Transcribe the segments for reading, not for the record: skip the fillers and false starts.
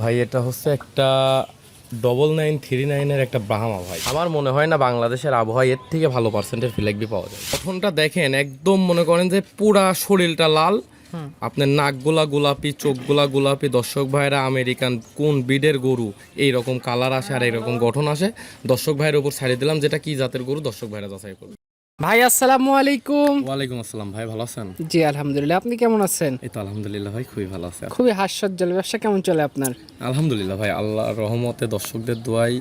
ভাই এটা হচ্ছে একটা 9939 এর একটা ব্রাহ্মা ভাই। আমার মনে হয় না বাংলাদেশের আবহাওয়া এর থেকে ভালো পার্সেন্টের ফিলাকবি পাওয়া যায়। গঠনটা দেখেন একদম মনে করেন যে পুরা শরীরটা লাল, আপনার নাকগুলা গোলাপি, চোখগুলা গোলাপি। দর্শক ভাইরা আমেরিকান কোন ব্রিডের গরু এইরকম কালার আসে আর এইরকম গঠন আসে, দর্শক ভাইয়ের উপর ছাড়িয়ে দিলাম যেটা কি জাতের গরু দর্শক ভাইরা যাচাই করবে। ভাই আসসালামু আলাইকুম। ওয়ালাইকুম আসসালাম ভাই, ভালো আছেন? জি আলহামদুলিল্লাহ, আপনি কেমন আছেন? এই তো আলহামদুলিল্লাহ ভাই, খুবই ভালো আছে। খুবই হাস্যোজ্জ্বল, ব্যবসা কেমন চলে আপনার? আলহামদুলিল্লাহ ভাই, আল্লাহর রহমতে দর্শকদের দোয়াই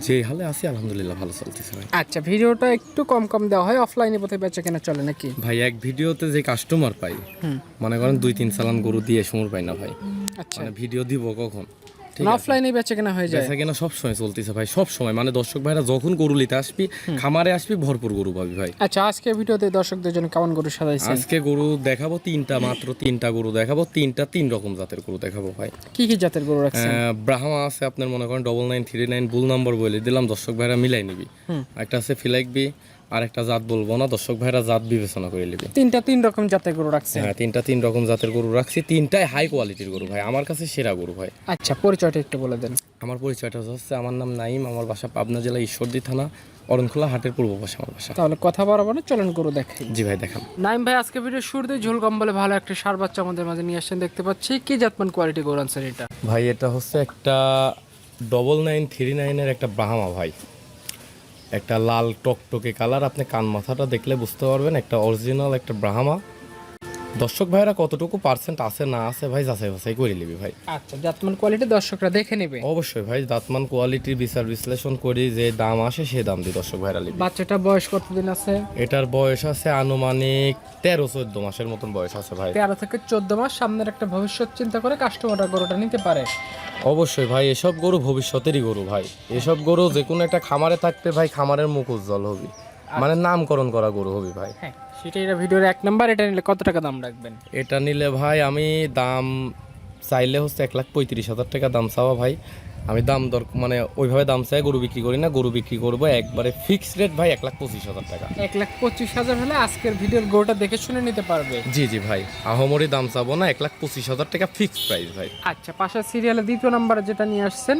যে হালে আছি আলহামদুলিল্লাহ ভালো চলতেছে ভাই। আচ্ছা, ভিডিওটা একটু কম কম দেওয়া হয়, অফলাইনে পথে বেচা কেনা চলে নাকি? ভাই এক ভিডিওতে যে কাস্টমার পাই, মনে করেন 2-3 চালান গরু দিয়ে সময় পাই না ভাই। আচ্ছা, মানে ভিডিও দিব কখন, অফলাইনে বেচা কেনা হয়ে যায়? বেচা কেনা সবসময় চলতেছে ভাই, সব সময়। মানে দর্শক ভাইরা যখন গরু নিতে আসবি, খামারে আসবি, ভরপুর গরু পাবি ভাই। আচ্ছা, আজকে ভিডিওতে দর্শকদের জন্য কেমন গরু সাজাইছেন? আজকে গরু দেখাবো মাত্র তিনটা গরু দেখাবো, তিন রকম জাতের গরু দেখাবো ভাই। কি কি জাতের গরু রাখছেন? ব্রাহ্মা আছে আপনার মনে করেন 9939 বুল নাম্বার বলে দিলাম, দর্শক ভাইরা মিলাই নিবি। একটা আছে ফিলাকবি, আর একটা জাত বলবো না, দর্শক ভাইরা জাত বিবেচনা করে নিবি। তিন রকম জাতের গরু রাখছেন? হ্যাঁ, তিন রকম জাতের গরু রাখছি, তিনটাই হাই কোয়ালিটির গরু ভাই, আমার কাছে সেরা গরু ভাই। আচ্ছা, পরিচয়টা একটু বলে দেন। আমার পরিচয়টা হচ্ছে, আমার নাম নাইম, আমার বাসা পাবনা জেলা ঈশ্বরদী থানা অরণখোলা হাটের পূর্ব পাশে আমার বাসা। তাহলে কথা বাড়াবো না, চলেন গরু দেখাই। জি ভাই দেখান। নাইম ভাই, আজকে ভিডিও শুরুতে ঝোল কম বলে ভালো একটা সার বাচ্চা আমাদের মাঝে নিয়ে আসছেন দেখতে পাচ্ছি। কি জাতমান কোয়ালিটি গরু আনছেন এটা? ভাই এটা হচ্ছে একটা 9939 এর একটা ব্রাহ্মা ভাই, একটা লাল টকটকে কালার। আপনি কান মাথাটা দেখলে বুঝতে পারবেন একটা অরিজিনাল একটা ব্রাহ্মা। দর্শক ভাইরা কতটুকু পার্সেন্ট আছে না আছে ভাই যাচাই বাছাই করে নিবি ভাই। আচ্ছা, জাতমান কোয়ালিটি দর্শকরা দেখে নেবে? অবশ্যই ভাই, দাঁতমান কোয়ালিটির বিচার বিশ্লেষণ করি, যে দাম আসে সেই দাম দিয়ে দর্শক ভাইরা নিবি। বাচ্চাটা বয়স কতদিন আছে? এটার বয়স আছে আনুমানিক 13-14 মাসের মতন বয়স আছে ভাই। 13 থেকে 14 মাস। সামনের একটা ভবিষ্যৎ চিন্তা করে কাস্টমাররা গরুটা নিতে পারে। অবশ্যই ভাই, এসব গরু ভবিষ্যতেরই গরু ভাই। এসব গরু যে কোনো একটা খামারে থাকতে ভাই, খামারের মুখ উজ্জ্বল হবি, মানে নামকরণ করা গরু হবি ভাই। হ্যাঁ, সেটাই ভিডিওর 1 নাম্বার। এটা নিলে কত টাকা দাম রাখবেন? এটা নিলে ভাই আমি দাম চাইলে হচ্ছে 1,35,000 টাকা দাম চাওয়া ভাই। আমি দাম দর মানে ওইভাবে দাম চাই গরু বিক্রি করি না, গরু বিক্রি করবো একবারে ফিক্সড রেট ভাই 1,25,000 টাকা। 1,25,000 হলে আজকের ভিডিওর গরুটা দেখে শুনে নিতে পারবে? জি জি ভাই, আহমরি দাম চাবো না, 1,25,000 টাকা ফিক্সড প্রাইস ভাই। আচ্ছা, পাশের সিরিয়ালে 2 নাম্বারে যেটা নিয়ে আসছেন,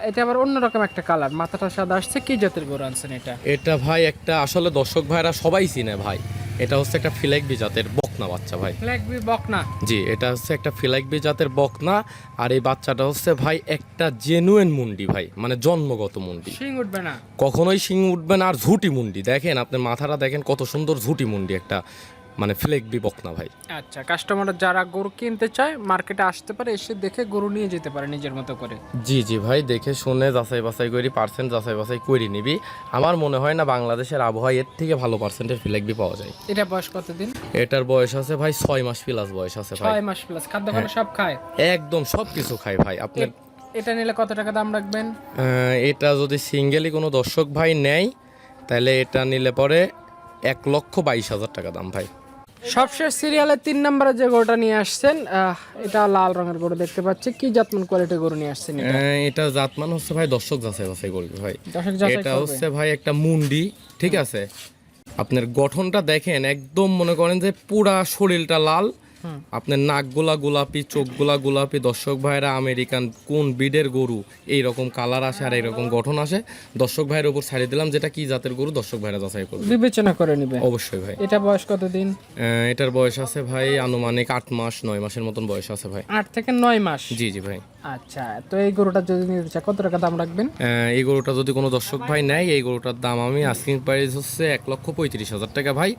এটা আবার অন্যরকম একটা কালার, মাথাটা সাদা আসছে। কি জাতের গরু আনছেন এটা? এটা ভাই একটা আসলে দর্শক ভাইরা সবাই চিনে ভাই, এটা হচ্ছে একটা ফিলাকবি জাতের বকনা বাচ্চা ভাই। ফ্ল্যাগবি বকনা? জি, এটা হচ্ছে একটা ফিলাকবি জাতের বকনা। আর এই বাচ্চাটা হচ্ছে ভাই একটা জেনুইন মুন্ডি ভাই, মানে জন্মগত মুন্ডি। শিং উঠবে না? কখনোই শিং উঠবে না। আর ঝুটি মুন্ডি দেখেন, আপনার মাথাটা দেখেন কত সুন্দর ঝুটি মুন্ডি, একটা মানে ফিলাকবি বকনা ভাই। আচ্ছা, কাস্টমার যারা গরু কিনতে চায় মার্কেটে আসতে পারে, এসে দেখে গরু নিয়ে যেতে পারে নিজের মতো করে। জি জি ভাই, দেখে শুনে যাচাই বাছাই করি, পার্সেন্ট যাচাই বাছাই করে নিবি। আমার মনে হয় না বাংলাদেশের আবহাওয়া এর থেকে ভালো পার্সেন্টের ফিলাকবি পাওয়া যায়। এটা বয়স কতদিন? এটার বয়স আছে ভাই 6 মাস প্লাস বয়স আছে ভাই। 6 মাস প্লাস। খাদ্য খানা সব খায়? একদম সব কিছু খাই ভাই। আপনি এটা নিলে কত টাকা দাম রাখবেন? এটা যদি সিঙ্গেলি কোনো দর্শক ভাই নেয়, তাহলে এটা নিলে পরে 1,22,000 টাকা দাম ভাই। সবশেষ সিরিয়ালে 3 নম্বরে যে গরুটা নিয়ে আসছেন, এটা লাল রঙের গরু দেখতে পাচ্ছি। কি জাতমান কোয়ালিটির গরু নিয়ে আসছেন এটা? এটা জাতমান হচ্ছে ভাই দর্শক যাচাই বাছাই করবে ভাই। দর্শক যাচাই এটা করবে? হচ্ছে ভাই একটা মুন্ডি, ঠিক আছে। আপনার গঠনটা দেখেন একদম মনে করেন যে পুরা শরীরটা লাল, আপনার নাকগুলা গোলাপি, চোখগুলা গোলাপি। দর্শক ভাইরা আমেরিকান কোন ব্রিডের গরু এইরকম কালার আসে আর এইরকম গঠন আসে, দর্শক ভাইয়ের উপর ছাড়িয়ে দিলাম যেটা কি জাতের গরু দর্শক ভাইরা যাচাই করবে, বিবেচনা করে নেবে। অবশ্যই ভাই। এটা বয়স কতদিন? এটার বয়স আছে ভাই আনুমানিক 8-9 মাসের মতন বয়স আছে ভাই। 8 থেকে 9 মাস? জি জি ভাই। আচ্ছা, তো এই গরুটা যদি নিতে চায় কত টাকা দাম রাখবেন? এই গরুটা যদি কোনো দর্শক ভাই নেয়, এই গরুটার দাম আমি আস্কিং প্রাইস হচ্ছে 1,35,000 টাকা ভাই।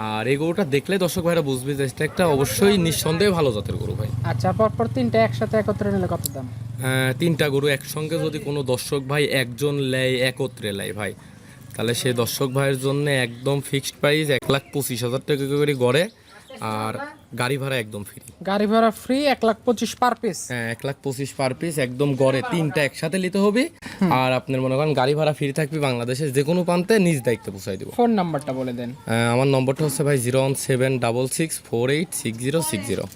আর এই গরুটা দেখলে দর্শক ভাইরা বুঝবে যে এটা একটা অবশ্যই নিঃসন্দেহে ভালো জাতের গরু ভাই। আচ্ছা, পরপর 3টা একসাথে একত্রে নিলে কত দাম? 3টা গরু একসঙ্গে যদি কোনো দর্শক ভাই একজন লেয়, একত্রে লেয় ভাই, তাহলে সেই দর্শক ভাইয়ের জন্য একদম ফিক্সড প্রাইস 1,25,000 টাকা করে গড়ে। আর গাড়ি ভাড়া একদম ফ্রি। গাড়ি ভাড়া ফ্রি? 1,25,000 per piece? হ্যাঁ, 1,25,000 পার পিস একদম গড়ে। 3টা একসাথে নিতে হবে। আর আপনার মনে করেন গাড়ি ভাড়া ফ্রি থাকবে, বাংলাদেশের যে কোনো প্রান্তে নিজ দায়িত্বে পৌঁছাই দেবো। ফোন নাম্বারটা বলে দেন। আমার নম্বরটা হচ্ছে ভাই 01766486060।